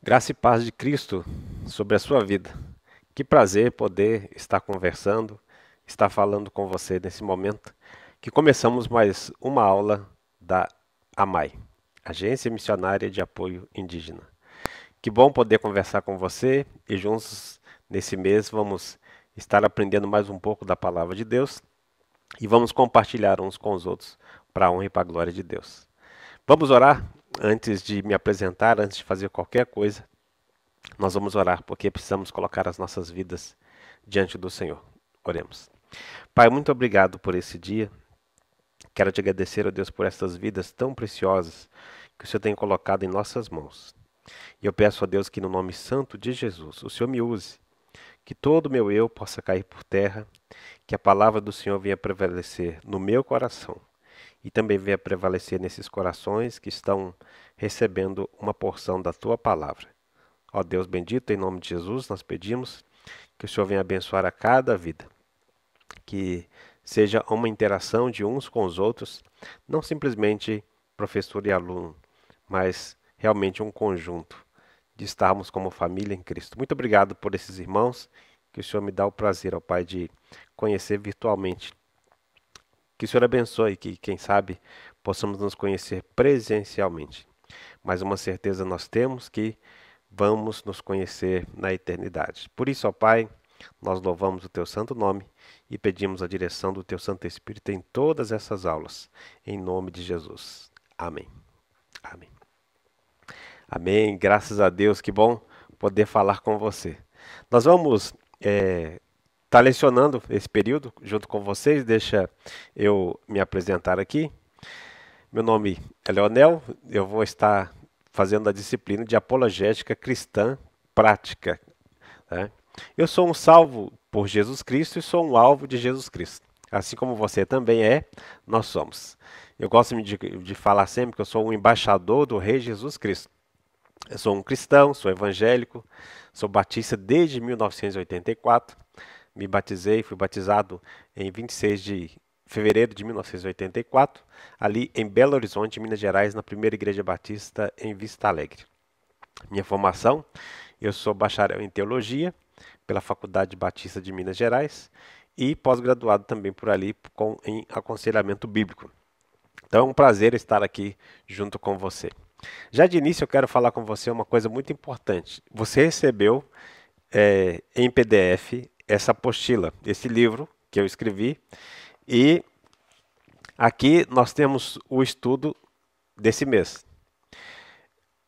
Graça e paz de Cristo sobre a sua vida. Que prazer poder estar conversando, estar falando com você nesse momento que começamos mais uma aula da AMAI, Agência Missionária de Apoio Indígena. Que bom poder conversar com você e juntos nesse mês vamos estar aprendendo mais um pouco da palavra de Deus e vamos compartilhar uns com os outros para a honra e para a glória de Deus. Vamos orar antes de me apresentar, antes de fazer qualquer coisa. Nós vamos orar porque precisamos colocar as nossas vidas diante do Senhor. Oremos. Pai, muito obrigado por esse dia. Quero te agradecer, ó Deus, por essas vidas tão preciosas que o Senhor tem colocado em nossas mãos. E eu peço a Deus que no nome santo de Jesus, o Senhor me use, que todo o meu eu possa cair por terra, que a palavra do Senhor venha prevalecer no meu coração e também venha prevalecer nesses corações que estão recebendo uma porção da tua palavra. Ó Deus bendito, em nome de Jesus, nós pedimos que o Senhor venha abençoar a cada vida, que seja uma interação de uns com os outros, não simplesmente professor e aluno, mas realmente um conjunto de estarmos como família em Cristo. Muito obrigado por esses irmãos, que o Senhor me dá o prazer, ó Pai, de conhecer virtualmente. Que o Senhor abençoe, que quem sabe possamos nos conhecer presencialmente. Mas uma certeza nós temos que vamos nos conhecer na eternidade. Por isso, ó Pai, nós louvamos o Teu santo nome e pedimos a direção do Teu Santo Espírito em todas essas aulas, em nome de Jesus. Amém. Amém. Amém. Graças a Deus, que bom poder falar com você. Nós vamos estar lecionando esse período junto com vocês. Deixa eu me apresentar aqui. Meu nome é Leonel, eu vou estar fazendo a disciplina de apologética cristã prática, né? Eu sou um salvo por Jesus Cristo e sou um alvo de Jesus Cristo. Assim como você também é, nós somos. Eu gosto de falar sempre que eu sou um embaixador do Rei Jesus Cristo. Eu sou um cristão, sou evangélico, sou batista desde 1984. Me batizei, fui batizado em 26 de fevereiro de 1984, ali em Belo Horizonte, Minas Gerais, na primeira igreja batista em Vista Alegre. Minha formação, eu sou bacharel em teologia pela Faculdade Batista de Minas Gerais e pós-graduado também por ali em aconselhamento bíblico. Então é um prazer estar aqui junto com você. Já de início eu quero falar com você uma coisa muito importante. Você recebeu em PDF essa apostila, esse livro que eu escrevi, e aqui nós temos o estudo desse mês.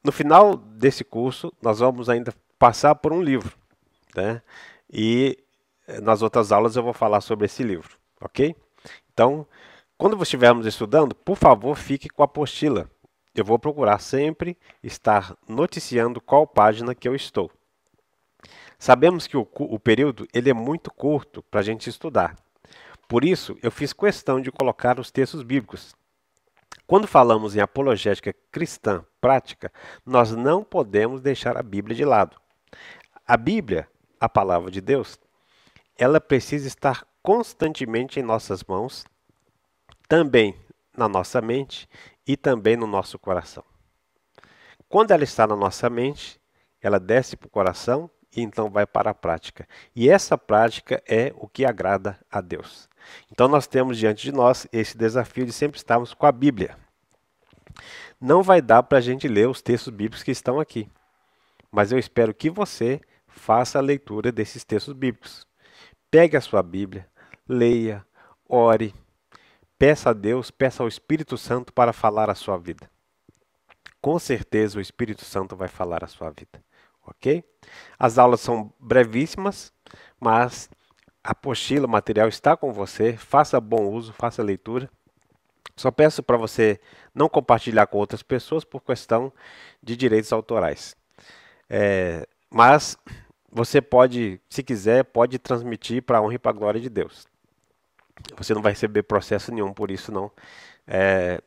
No final desse curso, nós vamos ainda passar por um livro, né? E nas outras aulas eu vou falar sobre esse livro, ok? Então, quando estivermos estudando, por favor, fique com a apostila. Eu vou procurar sempre estar noticiando qual página que eu estou. Sabemos que o período ele é muito curto para a gente estudar. Por isso, eu fiz questão de colocar os textos bíblicos. Quando falamos em apologética cristã prática, nós não podemos deixar a Bíblia de lado. A Bíblia, a palavra de Deus, ela precisa estar constantemente em nossas mãos, também na nossa mente e também no nosso coração. Quando ela está na nossa mente, ela desce para o coração e então vai para a prática. E essa prática é o que agrada a Deus. Então nós temos diante de nós esse desafio de sempre estarmos com a Bíblia. Não vai dar para a gente ler os textos bíblicos que estão aqui, mas eu espero que você faça a leitura desses textos bíblicos. Pegue a sua Bíblia, leia, ore, peça a Deus, peça ao Espírito Santo para falar a sua vida. Com certeza o Espírito Santo vai falar a sua vida, ok? As aulas são brevíssimas, mas a apostila, o material está com você, faça bom uso, faça a leitura. Só peço para você não compartilhar com outras pessoas por questão de direitos autorais. Mas você pode, se quiser, pode transmitir para a honra e para a glória de Deus. Você não vai receber processo nenhum por isso, não,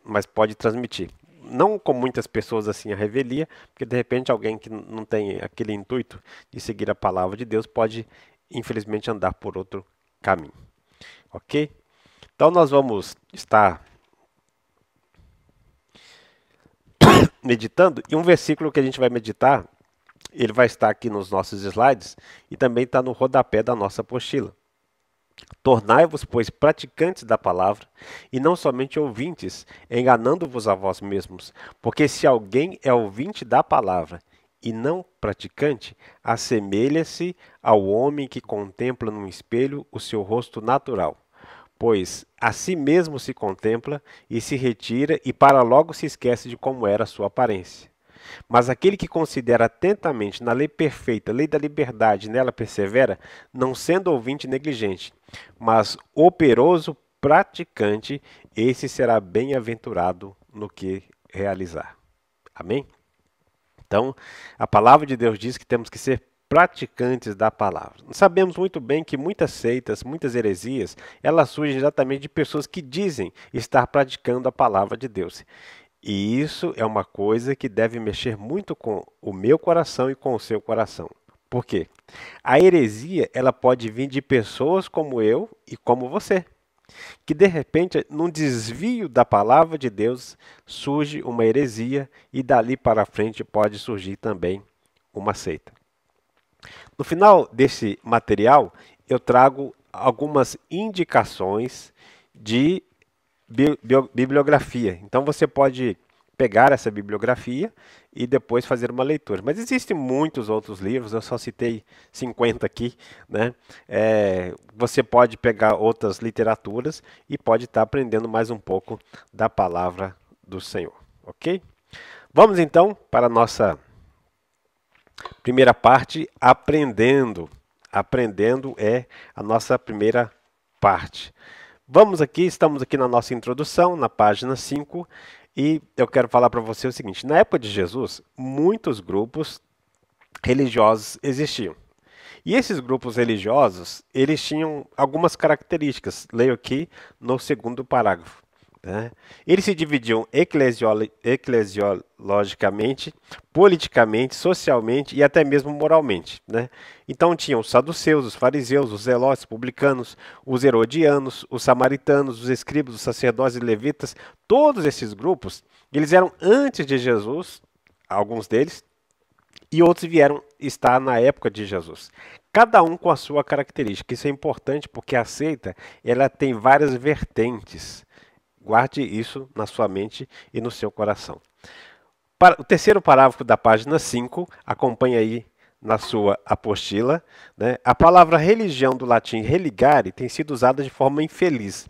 mas pode transmitir. Não com muitas pessoas assim a revelia, porque de repente alguém que não tem aquele intuito de seguir a palavra de Deus pode, infelizmente, andar por outro caminho. Ok? Então nós vamos estar meditando, e um versículo que a gente vai meditar Ele vai estar aqui nos nossos slides e também está no rodapé da nossa apostila. Tornai-vos, pois, praticantes da palavra, e não somente ouvintes, enganando-vos a vós mesmos. Porque se alguém é ouvinte da palavra e não praticante, assemelha-se ao homem que contempla num espelho o seu rosto natural. Pois a si mesmo se contempla e se retira, e para logo se esquece de como era a sua aparência. Mas aquele que considera atentamente na lei perfeita, lei da liberdade, nela persevera, não sendo ouvinte negligente, mas operoso praticante, esse será bem-aventurado no que realizar. Amém? Então, a palavra de Deus diz que temos que ser praticantes da palavra. Sabemos muito bem que muitas seitas, muitas heresias, elas surgem exatamente de pessoas que dizem estar praticando a palavra de Deus. E isso é uma coisa que deve mexer muito com o meu coração e com o seu coração. Por quê? A heresia, ela pode vir de pessoas como eu e como você, que de repente, num desvio da palavra de Deus, surge uma heresia e dali para frente pode surgir também uma seita. No final desse material, eu trago algumas indicações de bibliografia. Então você pode pegar essa bibliografia e depois fazer uma leitura. Mas existem muitos outros livros, eu só citei 50 aqui, né? Você pode pegar outras literaturas e pode estar aprendendo mais um pouco da palavra do Senhor, ok? Vamos então para a nossa primeira parte, aprendendo. Aprendendo é a nossa primeira parte. Vamos aqui, estamos aqui na nossa introdução, na página 5, e eu quero falar para você o seguinte: na época de Jesus, muitos grupos religiosos existiam. E esses grupos religiosos, eles tinham algumas características. Leio aqui no segundo parágrafo. Né? Eles se dividiam eclesiologicamente, politicamente, socialmente e até mesmo moralmente. Né? Então tinham os saduceus, os fariseus, os zelotes, publicanos, os herodianos, os samaritanos, os escribas, os sacerdotes e levitas. Todos esses grupos, eles eram antes de Jesus, alguns deles, e outros vieram estar na época de Jesus. Cada um com a sua característica. Isso é importante porque a seita, ela tem várias vertentes. Guarde isso na sua mente e no seu coração. Para o terceiro parágrafo da página 5, acompanhe aí na sua apostila. Né? A palavra religião do latim religare tem sido usada de forma infeliz.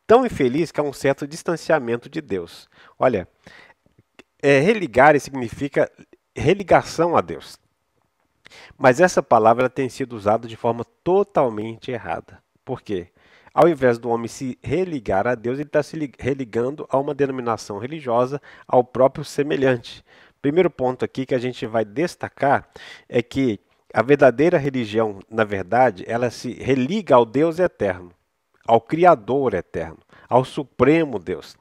Tão infeliz que há um certo distanciamento de Deus. Olha, religare significa religação a Deus. Mas essa palavra tem sido usada de forma totalmente errada. Por quê? Ao invés do homem se religar a Deus, ele está se religando a uma denominação religiosa, ao próprio semelhante. Primeiro ponto aqui que a gente vai destacar é que a verdadeira religião, na verdade, ela se religa ao Deus eterno, ao Criador eterno, ao Supremo Deus.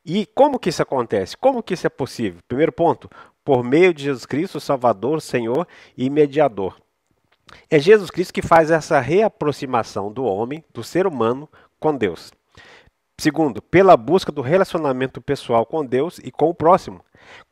E como que isso acontece? Como que isso é possível? Primeiro ponto, por meio de Jesus Cristo, Salvador, Senhor e Mediador. É Jesus Cristo que faz essa reaproximação do homem, do ser humano, com Deus. Segundo, pela busca do relacionamento pessoal com Deus e com o próximo.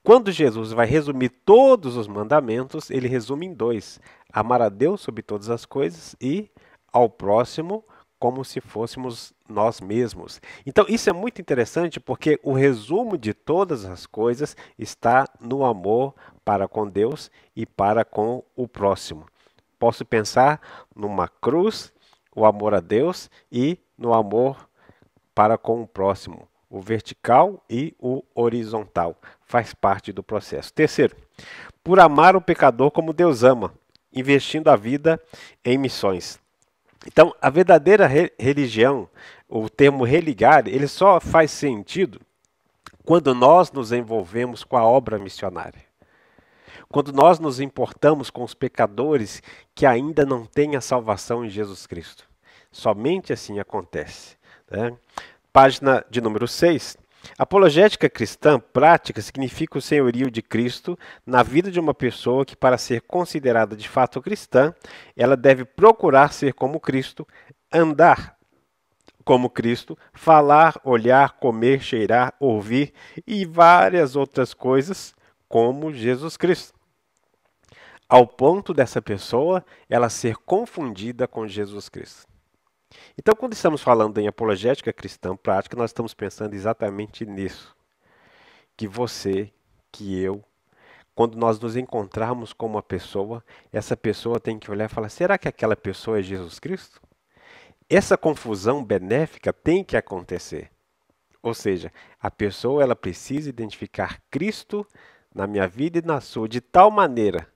Quando Jesus vai resumir todos os mandamentos, ele resume em 2: amar a Deus sobre todas as coisas e ao próximo como se fôssemos nós mesmos. Então, isso é muito interessante porque o resumo de todas as coisas está no amor para com Deus e para com o próximo. Posso pensar numa cruz, o amor a Deus e no amor para com o próximo. O vertical e o horizontal. Faz parte do processo. Terceiro, por amar o pecador como Deus ama, investindo a vida em missões. Então, a verdadeira religião, o termo religar, ele só faz sentido quando nós nos envolvemos com a obra missionária. Quando nós nos importamos com os pecadores que ainda não têm a salvação em Jesus Cristo. Somente assim acontece. Né? Página de número 6. Apologética cristã prática significa o senhorio de Cristo na vida de uma pessoa que, para ser considerada de fato cristã, ela deve procurar ser como Cristo, andar como Cristo, falar, olhar, comer, cheirar, ouvir e várias outras coisas como Jesus Cristo. ao ponto dessa pessoa ela ser confundida com Jesus Cristo. Então, quando estamos falando em apologética cristã prática, nós estamos pensando exatamente nisso. Que você, que eu, quando nós nos encontrarmos com uma pessoa, essa pessoa tem que olhar e falar: será que aquela pessoa é Jesus Cristo? Essa confusão benéfica tem que acontecer. Ou seja, a pessoa ela precisa identificar Cristo na minha vida e na sua, de tal maneira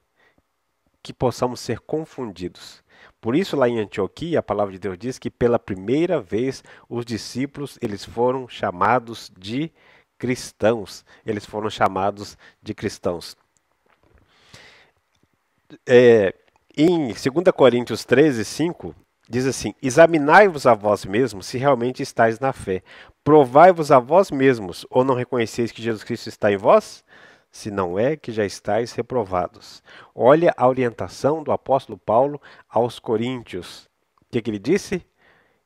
que possamos ser confundidos. Por isso, lá em Antioquia, a palavra de Deus diz que pela primeira vez os discípulos eles foram chamados de cristãos. Eles foram chamados de cristãos. Em 2 Coríntios 13, 5, diz assim: examinai-vos a vós mesmos se realmente estáis na fé. Provai-vos a vós mesmos, ou não reconheceis que Jesus Cristo está em vós? Se não é, que já estáis reprovados. Olha a orientação do apóstolo Paulo aos coríntios. O que ele disse?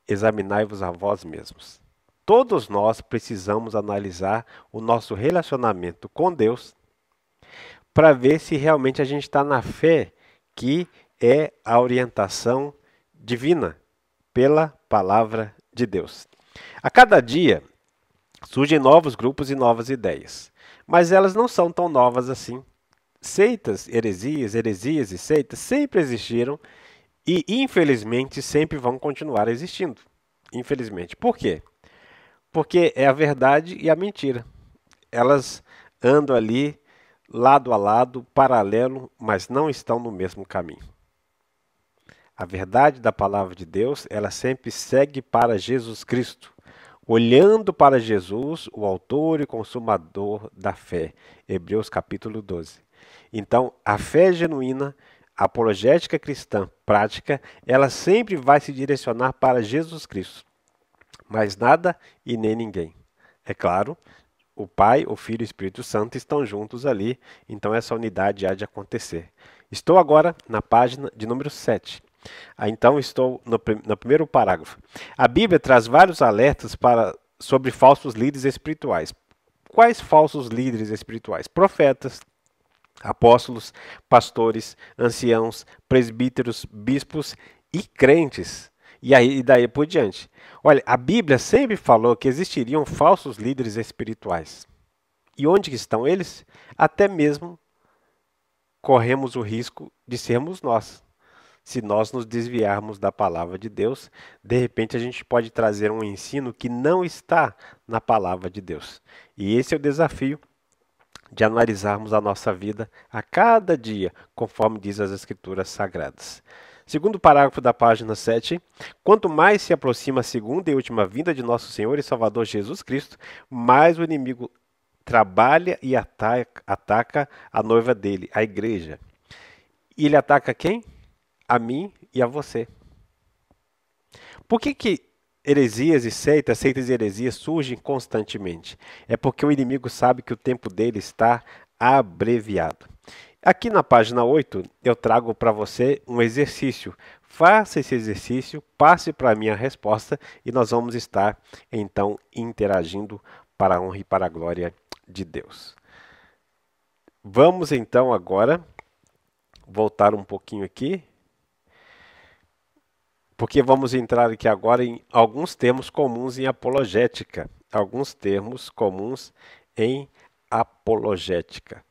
Examinai-vos a vós mesmos. Todos nós precisamos analisar o nosso relacionamento com Deus para ver se realmente a gente está na fé, que é a orientação divina pela palavra de Deus. A cada dia surgem novos grupos e novas ideias, mas elas não são tão novas assim. Seitas, heresias e seitas sempre existiram e, infelizmente, sempre vão continuar existindo. Infelizmente. Por quê? Porque é a verdade e a mentira. Elas andam ali lado a lado, paralelo, mas não estão no mesmo caminho. A verdade da palavra de Deus, ela sempre segue para Jesus Cristo, olhando para Jesus, o autor e consumador da fé. Hebreus capítulo 12. Então, a fé genuína, a apologética cristã prática, ela sempre vai se direcionar para Jesus Cristo. Mas nada e nem ninguém. É claro, o Pai, o Filho e o Espírito Santo estão juntos ali, então essa unidade há de acontecer. Estou agora na página de número 7. Então estou no primeiro parágrafo. A Bíblia traz vários alertas sobre falsos líderes espirituais. Quais falsos líderes espirituais? Profetas, apóstolos, pastores, anciãos, presbíteros, bispos e crentes. E daí por diante. Olha, a Bíblia sempre falou que existiriam falsos líderes espirituais. E onde estão eles? Até mesmo corremos o risco de sermos nós. Se nós nos desviarmos da palavra de Deus, de repente a gente pode trazer um ensino que não está na palavra de Deus. E esse é o desafio de analisarmos a nossa vida a cada dia, conforme diz as Escrituras Sagradas. Segundo parágrafo da página 7, quanto mais se aproxima a segunda e última vinda de nosso Senhor e Salvador Jesus Cristo, mais o inimigo trabalha e ataca a noiva dele, a igreja. E ele ataca quem? A mim e a você. Por que heresias e seitas e heresias surgem constantemente? É porque o inimigo sabe que o tempo dele está abreviado. Aqui na página 8, eu trago para você um exercício. Faça esse exercício, passe para mim a resposta e nós vamos estar, então, interagindo para a honra e para a glória de Deus. Vamos, então, agora voltar um pouquinho aqui, porque vamos entrar aqui agora em alguns termos comuns em apologética. Alguns termos comuns em apologética.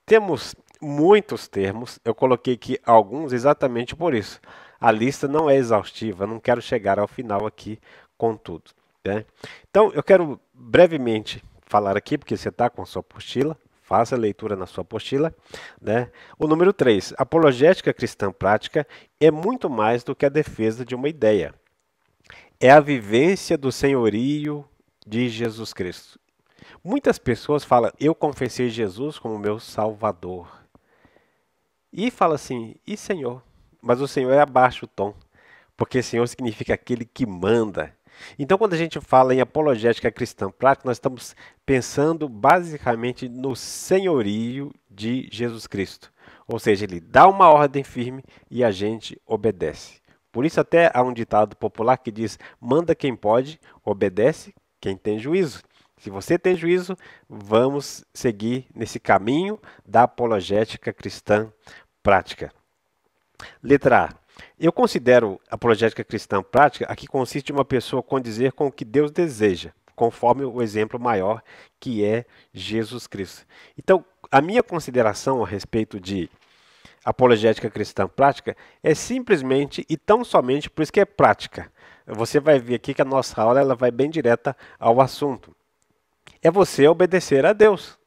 Temos muitos termos, eu coloquei aqui alguns exatamente por isso. A lista não é exaustiva, não quero chegar ao final aqui com tudo, né? Então, eu quero brevemente falar aqui, porque você está com a sua apostila, faça a leitura na sua apostila, né? O número 3, apologética cristã prática é muito mais do que a defesa de uma ideia. É a vivência do senhorio de Jesus Cristo. Muitas pessoas falam, eu confessei Jesus como meu Salvador. E fala assim, e Senhor? Mas o Senhor é abaixo o tom, porque Senhor significa aquele que manda. Então, quando a gente fala em apologética cristã prática, nós estamos pensando basicamente no senhorio de Jesus Cristo. Ou seja, ele dá uma ordem firme e a gente obedece. Por isso até há um ditado popular que diz, manda quem pode, obedece quem tem juízo. Se você tem juízo, vamos seguir nesse caminho da apologética cristã prática. Letra A. Eu considero apologética cristã prática a que consiste em uma pessoa condizer com o que Deus deseja, conforme o exemplo maior que é Jesus Cristo. Então, a minha consideração a respeito de apologética cristã prática é simplesmente e tão somente por isso que é prática. Você vai ver aqui que a nossa aula ela vai bem direta ao assunto. É você obedecer a Deus.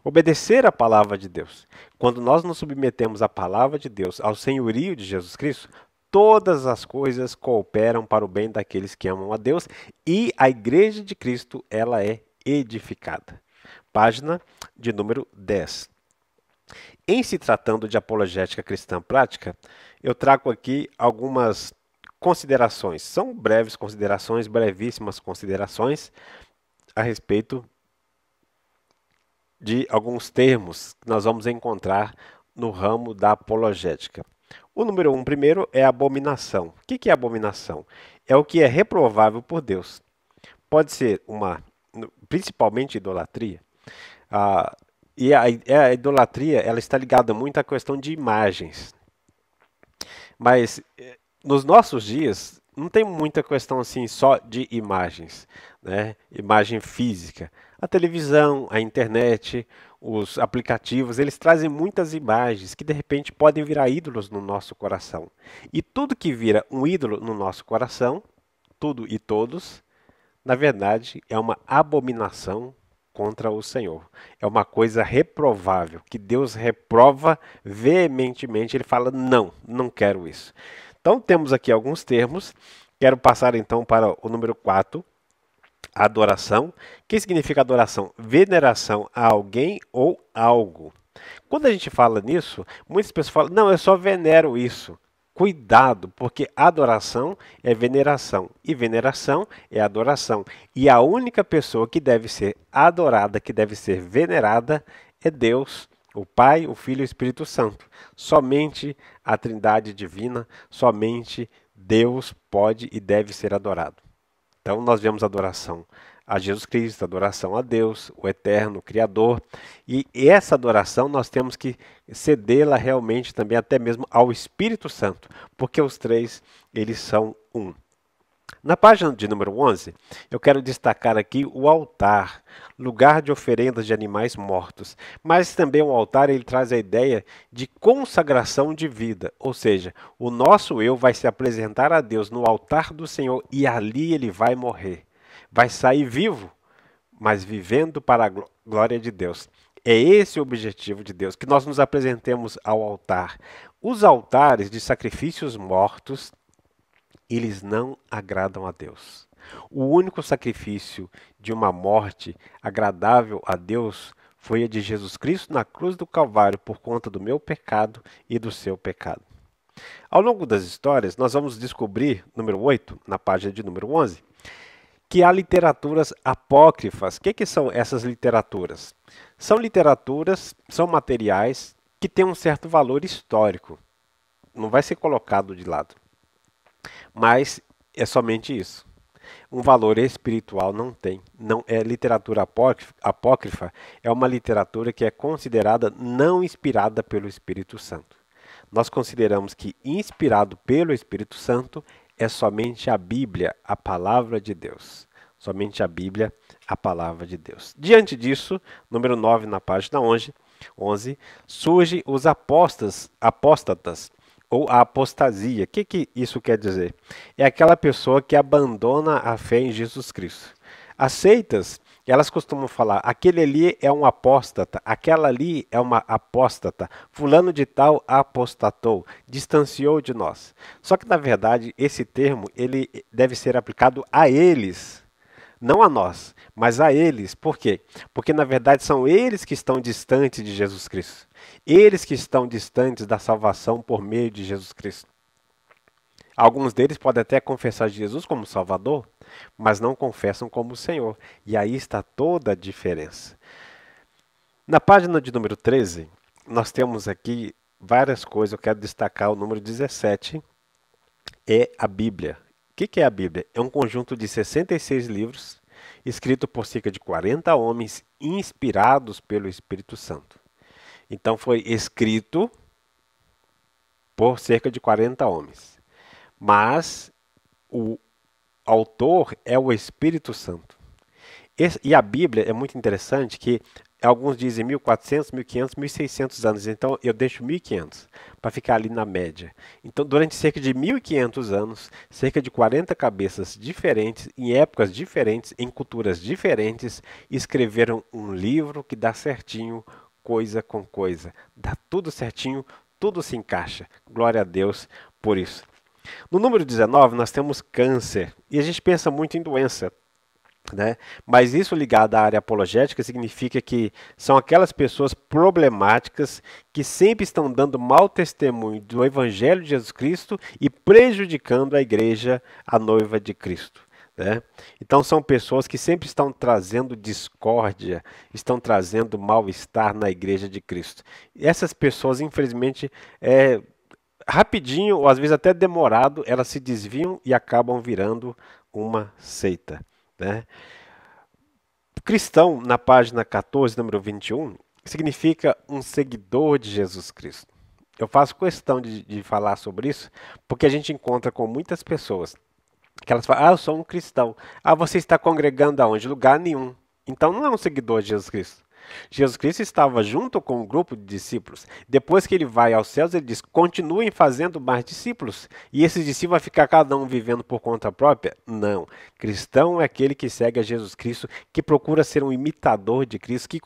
Obedecer a palavra de Deus. Quando nós nos submetemos à palavra de Deus, ao senhorio de Jesus Cristo, todas as coisas cooperam para o bem daqueles que amam a Deus e a igreja de Cristo, ela é edificada. Página de número 10. Em se tratando de apologética cristã prática, eu trago aqui algumas considerações. São breves considerações, brevíssimas considerações a respeito de alguns termos que nós vamos encontrar no ramo da apologética. O número 1 primeiro é abominação. O que é abominação? É o que é reprovável por Deus. Pode ser principalmente idolatria. A idolatria ela está ligada muito à questão de imagens. Mas nos nossos dias não tem muita questão assim só de imagens, né? Imagem física. A televisão, a internet, os aplicativos, eles trazem muitas imagens que de repente podem virar ídolos no nosso coração. E tudo que vira um ídolo no nosso coração, tudo e todos, na verdade é uma abominação contra o Senhor. É uma coisa reprovável, que Deus reprova veementemente. Ele fala, não, não quero isso. Então temos aqui alguns termos. Quero passar então para o número 4. Adoração. O que significa adoração? Veneração a alguém ou algo. Quando a gente fala nisso, muitas pessoas falam, não, eu só venero isso. Cuidado, porque adoração é veneração e veneração é adoração. E a única pessoa que deve ser adorada, que deve ser venerada, é Deus, o Pai, o Filho e o Espírito Santo. Somente a Trindade divina, somente Deus pode e deve ser adorado. Então nós vemos adoração a Jesus Cristo, adoração a Deus, o Eterno, o Criador. E essa adoração nós temos que cedê-la realmente também até mesmo ao Espírito Santo, porque os três, eles são um. Na página de número 11, eu quero destacar aqui o altar, lugar de oferendas de animais mortos. Mas também o altar ele traz a ideia de consagração de vida, ou seja, o nosso eu vai se apresentar a Deus no altar do Senhor e ali ele vai morrer. Vai sair vivo, mas vivendo para a glória de Deus. É esse o objetivo de Deus, que nós nos apresentemos ao altar. Os altares de sacrifícios mortos, eles não agradam a Deus. O único sacrifício de uma morte agradável a Deus foi a de Jesus Cristo na cruz do Calvário por conta do meu pecado e do seu pecado. Ao longo das histórias, nós vamos descobrir, número 8, na página de número 11, que há literaturas apócrifas. O que são essas literaturas? São literaturas, são materiais que têm um certo valor histórico. Não vai ser colocado de lado. Mas é somente isso. Um valor espiritual não tem. Não é literatura apócrifa, é uma literatura que é considerada não inspirada pelo Espírito Santo. Nós consideramos que inspirado pelo Espírito Santo é somente a Bíblia, a palavra de Deus. Somente a Bíblia, a palavra de Deus. Diante disso, número 9 na página 11 surgem os apóstatas, ou a apostasia. O que isso quer dizer? É aquela pessoa que abandona a fé em Jesus Cristo. As seitas, elas costumam falar, aquele ali é um apóstata, aquela ali é uma apóstata, fulano de tal apostatou, distanciou de nós. Só que, na verdade, esse termo ele deve ser aplicado a eles, não a nós, mas a eles. Por quê? Porque, na verdade, são eles que estão distantes de Jesus Cristo. Eles que estão distantes da salvação por meio de Jesus Cristo. Alguns deles podem até confessar Jesus como Salvador, mas não confessam como Senhor. E aí está toda a diferença. Na página de número 13, nós temos aqui várias coisas. Eu quero destacar o número 17, é a Bíblia. O que é a Bíblia? É um conjunto de 66 livros, escrito por cerca de 40 homens, inspirados pelo Espírito Santo. Então foi escrito por cerca de 40 homens. Mas o autor é o Espírito Santo. E a Bíblia é muito interessante que alguns dizem 1400, 1500, 1600 anos, então eu deixo 1500 para ficar ali na média. Então, durante cerca de 1500 anos, cerca de 40 cabeças diferentes, em épocas diferentes, em culturas diferentes, escreveram um livro que dá certinho, coisa com coisa. Dá tudo certinho, tudo se encaixa. Glória a Deus por isso. No número 19, nós temos câncer, e a gente pensa muito em doença, né? Mas isso ligado à área apologética significa que são aquelas pessoas problemáticas que sempre estão dando mau testemunho do Evangelho de Jesus Cristo e prejudicando a igreja, a noiva de Cristo, né? Então são pessoas que sempre estão trazendo discórdia, estão trazendo mal-estar na igreja de Cristo. E essas pessoas, infelizmente, rapidinho, ou às vezes até demorado, elas se desviam e acabam virando uma seita, né? Cristão, na página 14, número 21, significa um seguidor de Jesus Cristo. Eu faço questão de falar sobre isso, porque a gente encontra com muitas pessoas que elas falam, eu sou um cristão. Ah, você está congregando aonde? Lugar nenhum. Então não é um seguidor de Jesus Cristo. Jesus Cristo estava junto com um grupo de discípulos. Depois que ele vai aos céus, ele diz: continuem fazendo mais discípulos. E esses discípulos vão ficar cada um vivendo por conta própria? Não. Cristão é aquele que segue a Jesus Cristo, que procura ser um imitador de Cristo, que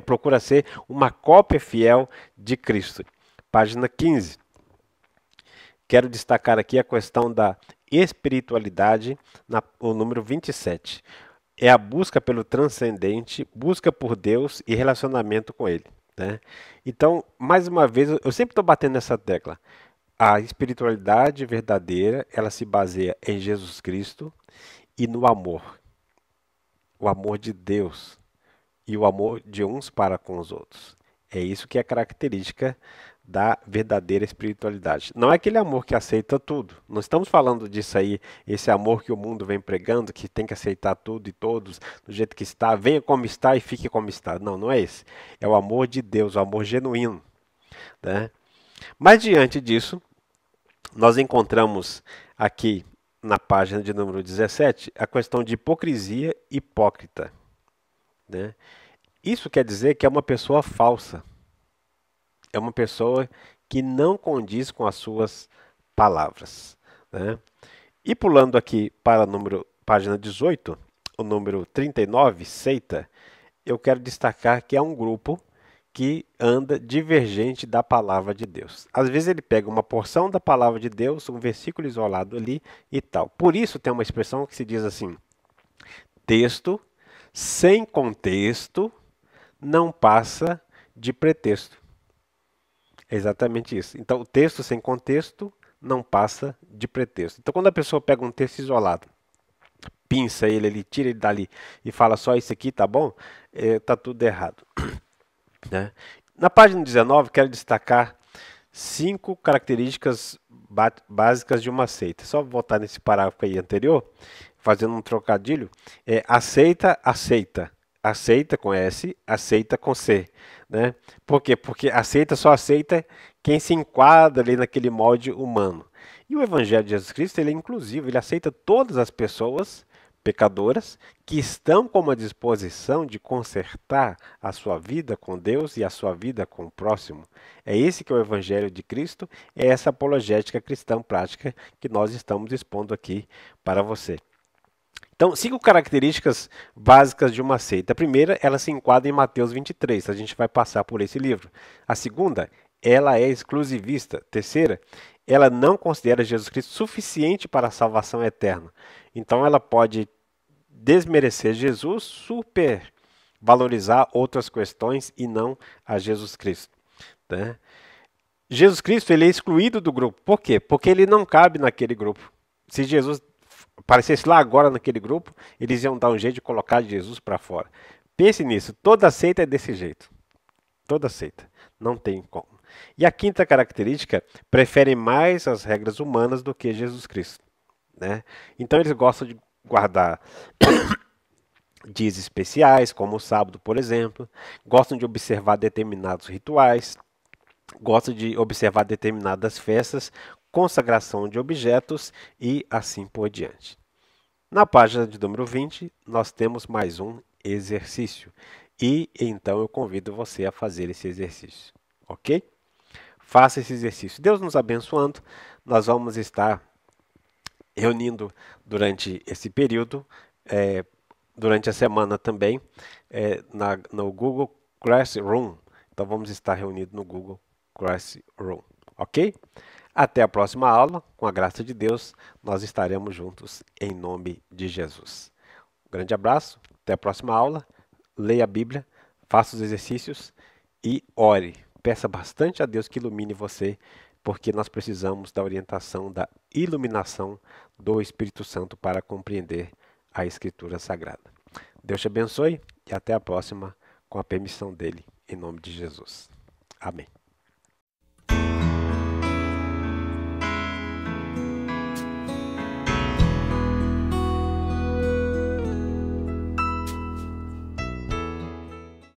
procura ser uma cópia fiel de Cristo. Página 15. Quero destacar aqui a questão da espiritualidade, o número 27. É a busca pelo transcendente, busca por Deus e relacionamento com Ele, né? Então, mais uma vez, eu sempre estou batendo nessa tecla. A espiritualidade verdadeira, ela se baseia em Jesus Cristo e no amor. O amor de Deus e o amor de uns para com os outros. É isso que é característica da verdadeira espiritualidade. Não é aquele amor que aceita tudo. Não estamos falando disso aí, esse amor que o mundo vem pregando, que tem que aceitar tudo e todos do jeito que está, venha como está e fique como está. Não, não é esse. É o amor de Deus, o amor genuíno, né? Mas diante disso, nós encontramos aqui na página de número 17 a questão de hipocrisia hipócrita, né? Isso quer dizer que é uma pessoa falsa. É uma pessoa que não condiz com as suas palavras, né? E pulando aqui para página 18, o número 39, seita, eu quero destacar que é um grupo que anda divergente da palavra de Deus. Às vezes ele pega uma porção da palavra de Deus, um versículo isolado ali e tal. Por isso tem uma expressão que se diz assim: texto sem contexto não passa de pretexto. É exatamente isso. Então, o texto sem contexto não passa de pretexto. Então, quando a pessoa pega um texto isolado, pinça ele tira ele dali e fala só isso aqui, tá bom? Tá tudo errado, né? Na página 19, quero destacar 5 características básicas de uma seita. Só voltar nesse parágrafo aí anterior, fazendo um trocadilho. Aceita, aceita. Aceita com S, aceita com C, né? Por quê? Porque aceita só aceita quem se enquadra ali naquele molde humano. E o Evangelho de Jesus Cristo, ele é inclusivo, ele aceita todas as pessoas pecadoras que estão com uma disposição de consertar a sua vida com Deus e a sua vida com o próximo. É esse que é o Evangelho de Cristo, é essa apologética cristã prática que nós estamos expondo aqui para você. Então, 5 características básicas de uma seita. A primeira, ela se enquadra em Mateus 23. A gente vai passar por esse livro. A segunda, ela é exclusivista. Terceira, ela não considera Jesus Cristo suficiente para a salvação eterna. Então, ela pode desmerecer Jesus, supervalorizar outras questões e não a Jesus Cristo, né? Jesus Cristo, ele é excluído do grupo. Por quê? Porque ele não cabe naquele grupo. Se Jesus aparecesse lá agora naquele grupo, eles iam dar um jeito de colocar Jesus para fora. Pense nisso, toda seita é desse jeito. Toda seita, não tem como. E a quinta característica, prefere mais as regras humanas do que Jesus Cristo, né? Então eles gostam de guardar dias especiais, como o sábado, por exemplo, gostam de observar determinados rituais, gosta de observar determinadas festas, consagração de objetos e assim por diante. Na página de número 20, nós temos mais um exercício. E então eu convido você a fazer esse exercício, ok? Faça esse exercício. Deus nos abençoando, nós vamos estar reunindo durante esse período, é, durante a semana também, no Google Classroom. Então vamos estar reunidos no Google Classroom, ok? Até a próxima aula, com a graça de Deus, nós estaremos juntos em nome de Jesus. Um grande abraço, até a próxima aula, leia a Bíblia, faça os exercícios e ore. Peça bastante a Deus que ilumine você, porque nós precisamos da orientação, da iluminação do Espírito Santo para compreender a Escritura Sagrada. Deus te abençoe e até a próxima, com a permissão dele, em nome de Jesus. Amém.